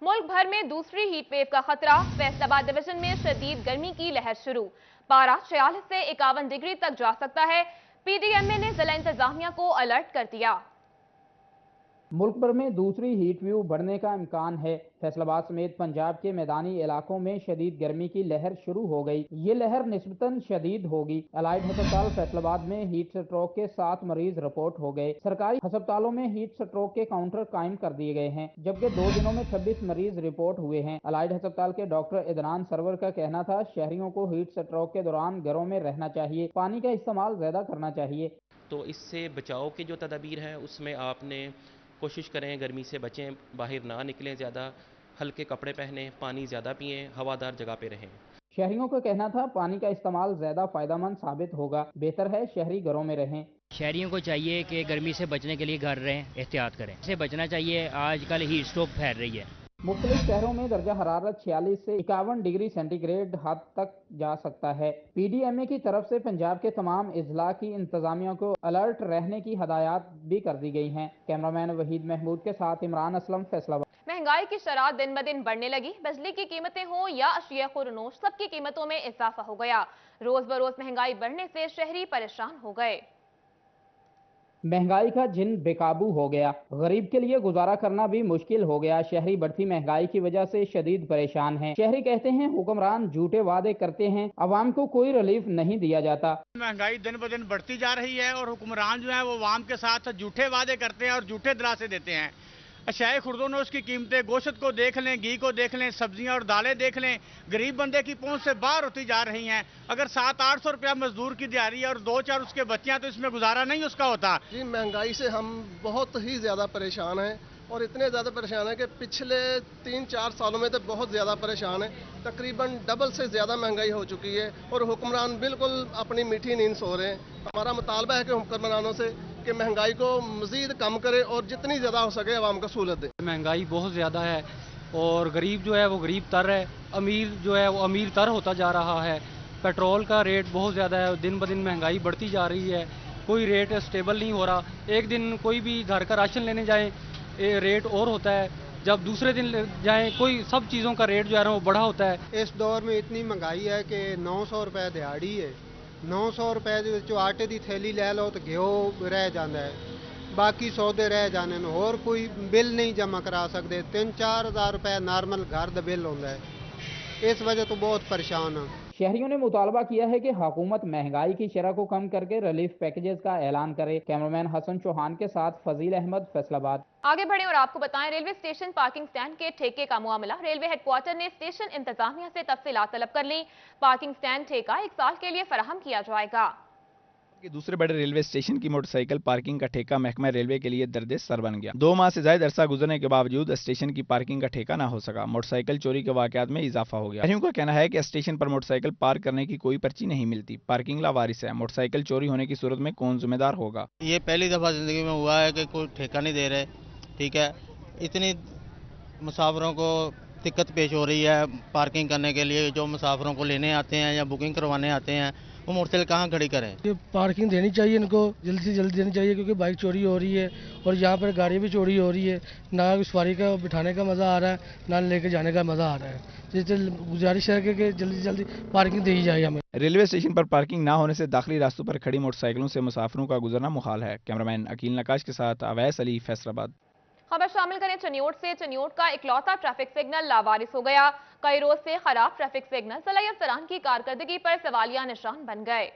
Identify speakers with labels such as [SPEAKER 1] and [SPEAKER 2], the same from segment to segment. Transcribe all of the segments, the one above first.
[SPEAKER 1] मुल्क भर में दूसरी हीट वेव का खतरा। फैसलाबाद डिवीजन में शदीद गर्मी की लहर शुरू। पारा 46 से 51 डिग्री तक जा सकता है। पीडीएमए ने जिला इंतजामिया को अलर्ट कर दिया।
[SPEAKER 2] मुल्क भर में दूसरी हीट वेव बढ़ने का इम्कान है। फैसलाबाद समेत पंजाब के मैदानी इलाकों में शदीद गर्मी की लहर शुरू हो गई। ये लहर निस्बतन शदीद होगी। अलाइड अस्पताल फैसलाबाद में हीट स्ट्रोक के 7 मरीज रिपोर्ट हो गए। सरकारी अस्पतालों में हीट स्ट्रोक के काउंटर कायम कर दिए गए हैं, जबकि 2 दिनों में 26 मरीज रिपोर्ट हुए हैं। अलाइड अस्पताल के डॉक्टर इदनान सरवर का कहना था, शहरियों को हीट स्ट्रोक के दौरान घरों में रहना चाहिए, पानी का इस्तेमाल ज्यादा करना चाहिए।
[SPEAKER 3] तो इससे बचाव की जो तदाबीर हैं उसमें आपने कोशिश करें गर्मी से बचें, बाहर ना निकलें, ज़्यादा हल्के कपड़े पहनें, पानी ज़्यादा पिएं, हवादार जगह पे रहें।
[SPEAKER 2] शहरियों का कहना था, पानी का इस्तेमाल ज्यादा फायदेमंद साबित होगा, बेहतर है शहरी घरों में रहें।
[SPEAKER 4] शहरियों को चाहिए कि गर्मी से बचने के लिए घर रहें, एहतियात करें। इससे बचना चाहिए, आजकल हीट स्ट्रोक फैल रही है।
[SPEAKER 2] मुख्तलिफ शहरों में दर्जा हरारत 46 से 51 डिग्री सेंटीग्रेड हद तक जा सकता है। पीडीएमए की तरफ से पंजाब के तमाम अजला की इंतजामिया को अलर्ट रहने की हदायत भी कर दी गई हैं। कैमरामैन वहीद महमूद के साथ इमरान असलम, फैसलाबाद।
[SPEAKER 1] महंगाई की शरह दिन ब दिन बढ़ने लगी। बिजली की कीमतें हों या अशिया खुरनोश, सबकी कीमतों में इजाफा हो गया। रोज बरोज महंगाई बढ़ने से शहरी परेशान हो गए।
[SPEAKER 2] महंगाई का जिन बेकाबू हो गया, गरीब के लिए गुजारा करना भी मुश्किल हो गया। शहरी बढ़ती महंगाई की वजह से शदीद परेशान हैं। शहरी कहते हैं, हुक्मरान झूठे वादे करते हैं, अवाम को कोई रिलीफ नहीं दिया जाता।
[SPEAKER 5] महंगाई दिन ब दिन बढ़ती जा रही है और हुक्मरान जो है वो अवाम के साथ झूठे वादे करते हैं और झूठे दिलासे देते हैं। अशाए खुर्दों उसकी कीमतें, गोश्त को देख लें, घी को देख लें, सब्जियां और दालें देख लें, गरीब बंदे की पहुंच से बाहर होती जा रही हैं। अगर 700-800 रुपया मजदूर की दिहाड़ी है और 2-4 उसके बच्चियां, तो इसमें गुजारा नहीं उसका होता।
[SPEAKER 6] जी, महंगाई से हम बहुत ही ज़्यादा परेशान हैं और इतने ज़्यादा परेशान हैं कि पिछले 3-4 सालों में तो बहुत ज़्यादा परेशान है। तकरीबन डबल से ज़्यादा महंगाई हो चुकी है और हुक्मरान बिल्कुल अपनी मीठी नींद सो रहे हैं। हमारा मुतालबा है कि हुक्मरानों से कि महंगाई को मज़ीद कम करे और जितनी ज़्यादा हो सके आवाम को सहूलत दे।
[SPEAKER 7] महंगाई बहुत ज़्यादा है और गरीब जो है वो गरीब तर है, अमीर जो है वो अमीर तर होता जा रहा है। पेट्रोल का रेट बहुत ज़्यादा है, दिन ब दिन महंगाई बढ़ती जा रही है, कोई रेट स्टेबल नहीं हो रहा। एक दिन कोई भी घर का राशन लेने जाएं रेट और होता है, जब दूसरे दिन जाएं कोई सब चीज़ों का रेट जो है वो बढ़ा होता है।
[SPEAKER 8] इस दौर में इतनी महंगाई है कि 900 रुपए दिहाड़ी है। 900 रुपए जो आटे की थैली ले लो तो घ्यो रह जाता है, बाकी सौदे रह जाने में और कोई बिल नहीं जमा करा सकते। 3-4 हज़ार रुपए नॉर्मल घर का बिल होता है। इस वजह तो बहुत परेशान है।
[SPEAKER 2] शहरियों ने मुतालबा किया है कि हुकूमत महंगाई की शरह को कम करके रिलीफ पैकेजेस का ऐलान करे। कैमरामैन हसन चौहान के साथ फजील अहमद, फैसलाबाद।
[SPEAKER 1] आगे बढ़े और आपको बताएं, रेलवे स्टेशन पार्किंग स्टैंड के ठेके का मामला। रेलवे हेडक्वार्टर ने स्टेशन इंतजामिया से तफसीलात तलब कर ली। पार्किंग स्टैंड ठेका 1 साल के लिए फराहम किया जाएगा।
[SPEAKER 9] दूसरे बड़े रेलवे स्टेशन की मोटरसाइकिल पार्किंग का ठेका महकमा रेलवे के लिए दर्द सर बन गया। 2 माह से ज्यादा अरसा गुजरने के बावजूद स्टेशन की पार्किंग का ठेका ना हो सका। मोटरसाइकिल चोरी के वाकयात में इजाफा हो गया। शहरियों का कहना है कि स्टेशन पर मोटरसाइकिल पार्क करने की कोई पर्ची नहीं मिलती, पार्किंग लावारिस है। मोटरसाइकिल चोरी होने की सूरत में कौन जिम्मेदार होगा?
[SPEAKER 10] ये पहली दफा जिंदगी में हुआ है कि कोई ठेका नहीं दे रहे। ठीक है, इतनी मुसाफिरों को दिक्कत पेश हो रही है पार्किंग करने के लिए। जो मुसाफिरों को लेने आते हैं या बुकिंग करवाने आते हैं, वो मोटरसाइकिल कहाँ खड़ी करें?
[SPEAKER 11] ये पार्किंग देनी चाहिए, इनको जल्दी से जल्दी देनी चाहिए, क्योंकि बाइक चोरी हो रही है और यहाँ पर गाड़ी भी चोरी हो रही है। ना सवारी का बिठाने का मज़ा आ रहा है, ना लेके जाने का मज़ा आ रहा है। जिससे गुजारिश है कि जल्दी से जल्दी पार्किंग दी जाए हमें।
[SPEAKER 9] रेलवे स्टेशन पर पार्किंग ना होने से दाखिली रास्तों पर खड़ी मोटरसाइकिलों से मुसाफिरों का गुजरना मुहाल है। कैमरामैन अकील नकाश के साथ अवैस अली, फैसलाबाद।
[SPEAKER 1] खबर शामिल करें चनियोट से। चनियोट का इकलौता ट्रैफिक सिग्नल लावारिस हो गया। कई रोज से खराब ट्रैफिक सिग्नल जिला अफसरान की कारकर्दगी पर सवालिया निशान बन गए।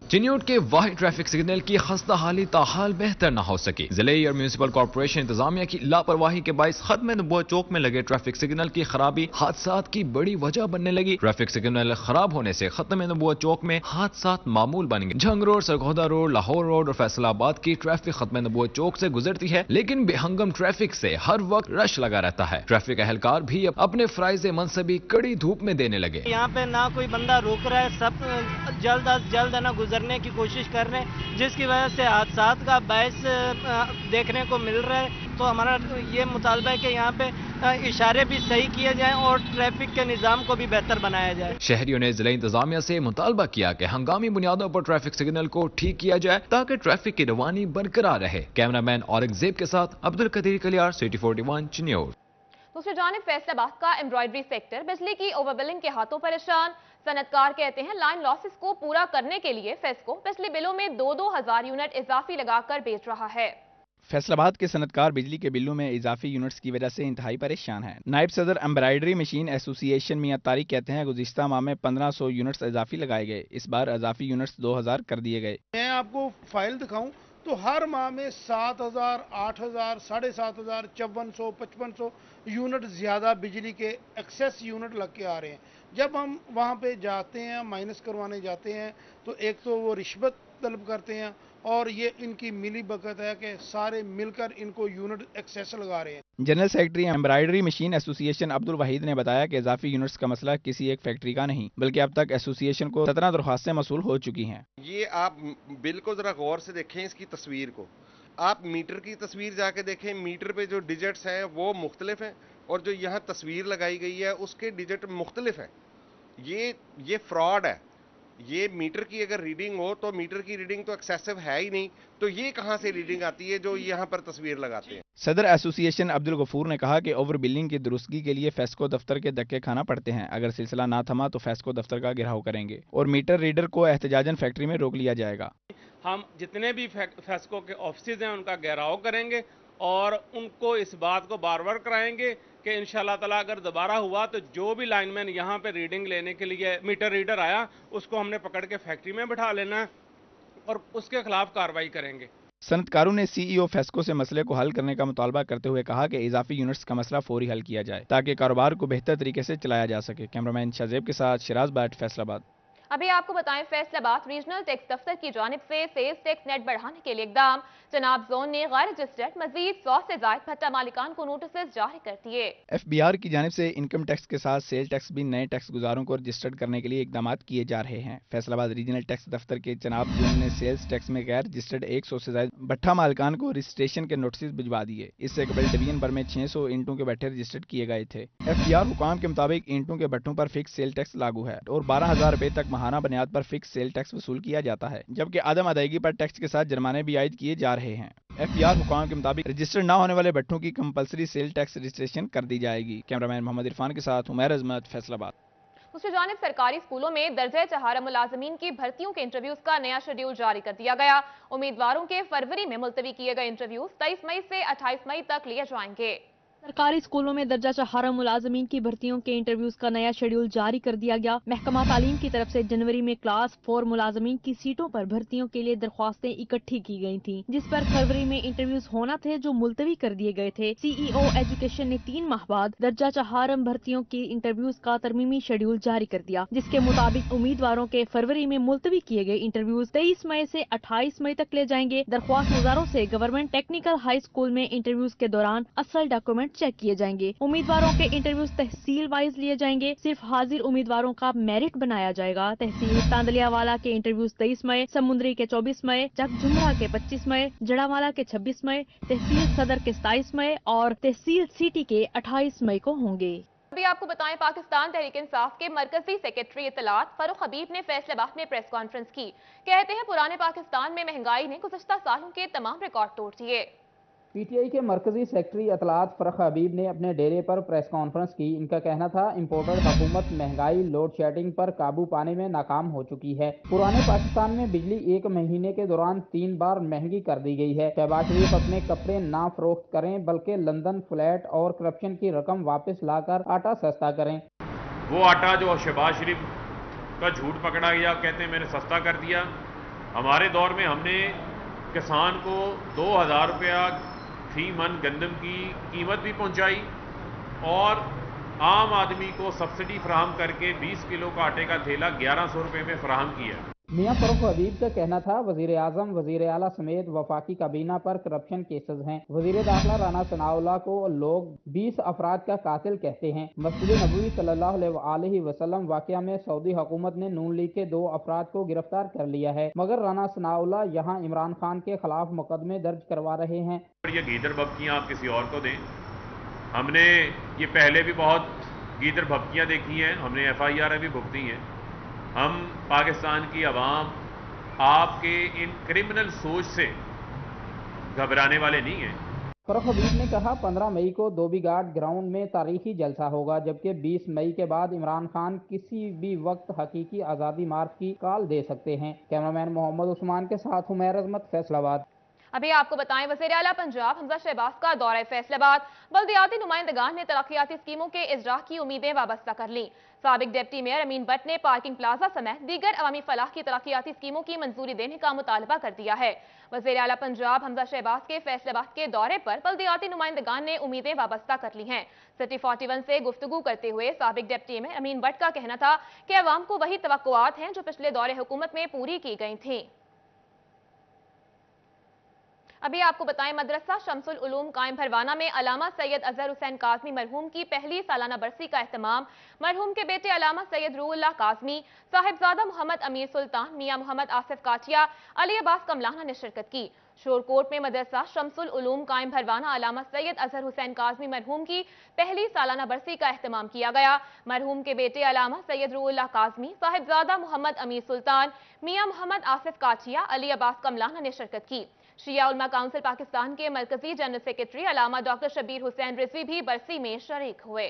[SPEAKER 12] चिन्योट के वाहिद ट्रैफिक सिग्नल की खस्ता हाली ताहाल बेहतर न हो सकी। जिले और म्यूनिसिपल कॉर्पोरेशन इंतजामिया की लापरवाही के बायस खत्म नबूवत चौक में लगे ट्रैफिक सिग्नल की खराबी हादसात की बड़ी वजह बनने लगी। ट्रैफिक सिग्नल खराब होने से खत्म नबूवत चौक में हादसात मामूल बन गए। Jhang road, Sargodha road, Lahore road और फैसलाबाद की ट्रैफिक खत्म नबूवत चौक से गुजरती है, लेकिन बेहंगम ट्रैफिक से हर वक्त रश लगा रहता है। ट्रैफिक एहलकार भी अपने फराइज मनसबी कड़ी धूप में देने लगे।
[SPEAKER 13] यहाँ पे ना कोई बंदा रोक रहा है, सब जल्द अज जल्द है ना गुजरने की कोशिश कर रहे हैं, जिसकी वजह से हादसात का बायस देखने को मिल रहा है। तो हमारा ये मुतालबा है कि यहाँ पे इशारे भी सही किए जाएं और ट्रैफिक के निजाम को भी बेहतर बनाया जाए।
[SPEAKER 12] शहरियों ने जिला इंतजामिया से मुतालबा किया कि हंगामी बुनियादों पर ट्रैफिक सिग्नल को ठीक किया जाए ताकि ट्रैफिक की रवानी बरकरार रहे। कैमरामैन औरंगजेब के साथ अब्दुल कदीर कलियार, सिटी 41 चिन्योट।
[SPEAKER 1] तो दूसरी जानिब फैसलाबाद का एम्ब्रॉयडरी सेक्टर बिजली की ओवरबिलिंग के हाथों परेशान। सनतकार कहते हैं लाइन लॉसेस को पूरा करने के लिए फेस्को बिजली बिलों में 2-2 हजार यूनिट इजाफी लगाकर बेच रहा है।
[SPEAKER 9] फैसलाबाद के सनतकार बिजली के बिलों में इजाफी यूनिट्स की वजह से इंतहाई परेशान हैं। नायब सदर एम्ब्रॉयडरी मशीन एसोसिएशन मियां तारिक कहते हैं गुज़िश्ता माह में 1500 यूनिट्स इजाफी लगाए गए, इस बार इजाफी यूनिट्स 2000 कर दिए गए।
[SPEAKER 14] मैं आपको फाइल दिखाऊं तो हर माह में 7000, 8000, 7500, 5400, 5500 यूनिट ज़्यादा बिजली के एक्सेस यूनिट लग के आ रहे हैं। जब हम वहाँ पे जाते हैं माइनस करवाने जाते हैं तो एक तो वो रिश्वत तलब करते हैं और ये इनकी मिली बकत है कि सारे मिलकर इनको यूनिट एक्सेस लगा रहे हैं।
[SPEAKER 9] General secretary embroidery machine association Abdul Waheed ने बताया कि इजाफी यूनिट्स का मसला किसी एक फैक्ट्री का नहीं बल्कि अब तक एसोसिएशन को 17 दरख्वास्तें मसूल हो चुकी हैं।
[SPEAKER 15] ये आप बिल को जरा गौर से देखें, इसकी तस्वीर को आप मीटर की तस्वीर जाके देखें, मीटर पे जो डिजिट्स हैं वो मुख्तलिफ हैं और जो यहाँ तस्वीर लगाई गई है उसके डिजिट मुख्तलिफ हैं। ये फ्रॉड है। ये मीटर की अगर रीडिंग हो तो मीटर की रीडिंग तो एक्सेसिव है ही नहीं, तो ये कहां से रीडिंग आती है जो यहाँ पर तस्वीर लगाते हैं।
[SPEAKER 9] सदर एसोसिएशन अब्दुल गफूर ने कहा कि ओवर बिलिंग की दुरुस्तगी के लिए फेस्को दफ्तर के धक्के खाना पड़ते हैं। अगर सिलसिला ना थमा तो फेस्को दफ्तर का घेराव करेंगे और मीटर रीडर को एहतजाजन फैक्ट्री में रोक लिया जाएगा।
[SPEAKER 16] हम जितने भी फेस्को के ऑफिस हैं उनका घेराव करेंगे और उनको इस बात को बार बार कराएंगे कि इंशाल्लाह ताला अगर दोबारा हुआ तो जो भी लाइनमैन यहाँ पे रीडिंग लेने के लिए मीटर रीडर आया उसको हमने पकड़ के फैक्ट्री में बिठा लेना है और उसके खिलाफ कार्रवाई करेंगे।
[SPEAKER 9] सनतकारों ने सीईओ फेस्को से मसले को हल करने का मुतालबा करते हुए कहा कि इजाफी यूनिट्स का मसला फौरी हल किया जाए ताकि कारोबार को बेहतर तरीके से चलाया जा सके। कैमरामैन शाहजेब के साथ शिराज बाट, फैसलाबाद।
[SPEAKER 1] अभी आपको बताएं फैसलाबाद रीजनल टैक्स दफ्तर की जानिब से सेल्स टैक्स नेट बढ़ाने के लिए इकदाम। जनाब जोन ने गैर रजिस्टर्ड मजीद 100 से ज्यादा भट्टा मालिकान को नोटिस जारी कर दिए।
[SPEAKER 9] FBR की जानिब से इनकम टैक्स के साथ सेल टैक्स भी नए टैक्स गुजारों को रजिस्टर्ड करने के लिए इकदाम किए जा रहे हैं। फैसलाबाद रीजनल टैक्स दफ्तर के जनाब जोन ने सेल्स टैक्स में गैर रजिस्टर्ड 100 से ज्यादा भट्टा मालिकान को रजिस्ट्रेशन के नोटिस भिजवा दिए। इससे कबल डिवीजन भर में 600 ईंटों के भट्टे रजिस्टर्ड किए गए थे। FBR हुकाम के मुताबिक ईंटों के भट्टों पर फिक्स सेल टैक्स लागू है और 12,000 रुपए तक माहाना बुनियाद पर फिक्स सेल टैक्स वसूल किया जाता है, जबकि आदम अदायगी पर टैक्स के साथ जुर्माने भी आयद किए जा रहे हैं। FBR हुकाम के मुताबिक रजिस्टर्ड न होने वाले भट्टों की कंपलसरी सेल टैक्स रजिस्ट्रेशन कर दी जाएगी। कैमरामैन मोहम्मद इरफान के साथ उमैर अजमत, फैसलाबाद।
[SPEAKER 1] दूसरी जानिब सरकारी स्कूलों में दर्जे चहारा मुलाजमीन की भर्तियों के इंटरव्यूज का नया शेड्यूल जारी कर दिया गया। उम्मीदवारों के फरवरी में मुलतवी किए गए इंटरव्यूज 23 मई से 28 मई तक लिए जाएंगे।
[SPEAKER 17] सरकारी स्कूलों में दर्जा चहारा मुलाजमीन की भर्तियों के इंटरव्यूज का नया शेड्यूल जारी कर दिया गया। महकमा तालीम की तरफ से जनवरी में क्लास 4 मुलाजमीन की सीटों पर भर्तियों के लिए दरख्वास्तें इकट्ठी की गई थीं, जिस पर फरवरी में इंटरव्यूज होना थे जो मुलतवी कर दिए गए थे। CEO एजुकेशन ने 3 माह बाद दर्जा चहारम भर्तियों के इंटरव्यूज का तरमीमी शेड्यूल जारी कर दिया, जिसके मुताबिक उम्मीदवारों के फरवरी में मुलतवी किए गए इंटरव्यूज 23 मई से 28 मई तक ले जाएंगे। दरख्वास्त गुजारों से गवर्नमेंट टेक्निकल हाई स्कूल में इंटरव्यूज के दौरान असल डॉक्यूमेंट चेक किए जाएंगे। उम्मीदवारों के इंटरव्यूज तहसील वाइज लिए जाएंगे। सिर्फ हाजिर उम्मीदवारों का मेरिट बनाया जाएगा। तहसील तांदलियावाला के इंटरव्यूज 23 मई, समुद्री के 24 मई, चकझुमरा के 25 मई, जड़ावाला के 26 मई, तहसील सदर के 27 मई और तहसील सिटी के 28 मई को होंगे।
[SPEAKER 1] अभी आपको बताएं पाकिस्तान तहरीक इंसाफ के मरकजी सेक्रेटरी इत्तलात फारूक हबीब ने फैसलाबाद में प्रेस कॉन्फ्रेंस की। कहते हैं पुराने पाकिस्तान में महंगाई ने गुज़श्ता सालों के तमाम रिकॉर्ड तोड़ दिए।
[SPEAKER 2] PTI के मरकजी सेक्रेटरी इत्तलात फारूक हबीब ने अपने डेरे पर प्रेस कॉन्फ्रेंस की। इनका कहना था इम्पोर्टेड हुकूमत महंगाई लोड शेडिंग पर काबू पाने में नाकाम हो चुकी है। पुराने पाकिस्तान में बिजली 1 महीने के दौरान 3 बार महंगी कर दी गई है। शहबाज शरीफ अपने कपड़े ना फरोख्त करें बल्कि लंदन फ्लैट और करप्शन की रकम वापस लाकर आटा सस्ता करें।
[SPEAKER 18] वो आटा जो शहबाज शरीफ का झूठ पकड़ा गया, कहते हैं मैंने सस्ता कर दिया। हमारे दौर में हमने किसान को 2000 रुपया फी मन गंदम की कीमत भी पहुंचाई और आम आदमी को सब्सिडी फराहम करके 20 किलो का आटे का थैला 1100 रुपये में फराहम किया।
[SPEAKER 2] मियां फारूक हबीब का कहना था वजीर आजम, वजीर आला समेत वफाकी काबीना पर करप्शन केसेस हैं। वजीर दाखिला राना सनाउल्लाह को लोग 20 अफराद का कातिल कहते हैं। मस्जिद नबवी सल्लल्लाहु अलैहि वसल्लम वाकया में सऊदी हुकूमत ने नून लीग के 2 अफराद को गिरफ्तार कर लिया है, मगर राना सनाउल्लाह यहाँ इमरान खान के खिलाफ मुकदमे दर्ज करवा रहे हैं।
[SPEAKER 18] ये गीदड़ भभकियाँ आप किसी और को दें। हमने ये पहले भी बहुत गीदड़ भभकियाँ देखी हैं, हमने FIR भी भुगती हैं। हम पाकिस्तान की आवाम आपके इन क्रिमिनल सोच से घबराने वाले नहीं हैं।
[SPEAKER 2] फरूख हबीब ने कहा 15 मई को धोबी घाट ग्राउंड में तारीखी जलसा होगा, जबकि 20 मई के बाद इमरान खान किसी भी वक्त हकीकी आज़ादी मार्च की कॉल दे सकते हैं। कैमरामैन मोहम्मद उस्मान के साथ उमैर अजमत, फैसलाबाद।
[SPEAKER 1] अभी आपको बताएं, वज़ीर आला पंजाब हमजा शहबाज का दौरा फैसलाबाद। बल्दियाती नुमाइंदगान ने तरक्याती स्कीमों के इजरा की उम्मीदें वाबस्ता कर लीं। साबिक डिप्टी मेयर अमीन भट्ट ने पार्किंग प्लाजा समेत दीगर अवामी फलाह की तरक्याती स्कीमों की मंजूरी देने का मुतालबा कर दिया है। वज़ीर आला पंजाब हमजा शहबाज के फैसलाबाद के दौरे पर बल्दियाती नुमाइंदगान ने उम्मीदें वाबस्ता कर ली हैं। सिटी 41 से गुफ्तगू करते हुए साबिक डिप्टी मेयर अमीन भट्ट का कहना था कि अवाम को वही तवक्कुआत हैं जो पिछले दौरे हुकूमत में पूरी की गई थी। अभी आपको बताएं, मदरसा शम्सुल उलूम कायम भरवाना में अलामा सैयद अजहर हुसैन काज़मी मरहूम की पहली सालाना बरसी का एहतमाम मरहूम के बेटे अलामा सैयद रूहुल्लाह काज़मी, साहिबजादा मोहम्मद अमीर सुल्तान, मियां मोहम्मद आसिफ काटिया, अली अब्बास कमलाना ने शिरकत की। शोरकोट में मदरसा शम्सुल उलूम कायम भरवाना अलामा सैयद अजहर हुसैन काज़मी मरहूम की पहली सालाना बरसी का एहतमाम किया गया। मरहूम के बेटे अलामा सैयद रूहुल्लाह काज़मी, साहिबजादा मोहम्मद अमीर सुल्तान, मियां मोहम्मद आसिफ काटिया, अली अब्बास कमलाना ने शिरकत की। शिया उलमा काउंसिल पाकिस्तान के मरकजी जनरल सेक्रेटरी अलामा डॉक्टर शबीर हुसैन रिजवी भी बरसी में शरीक हुए।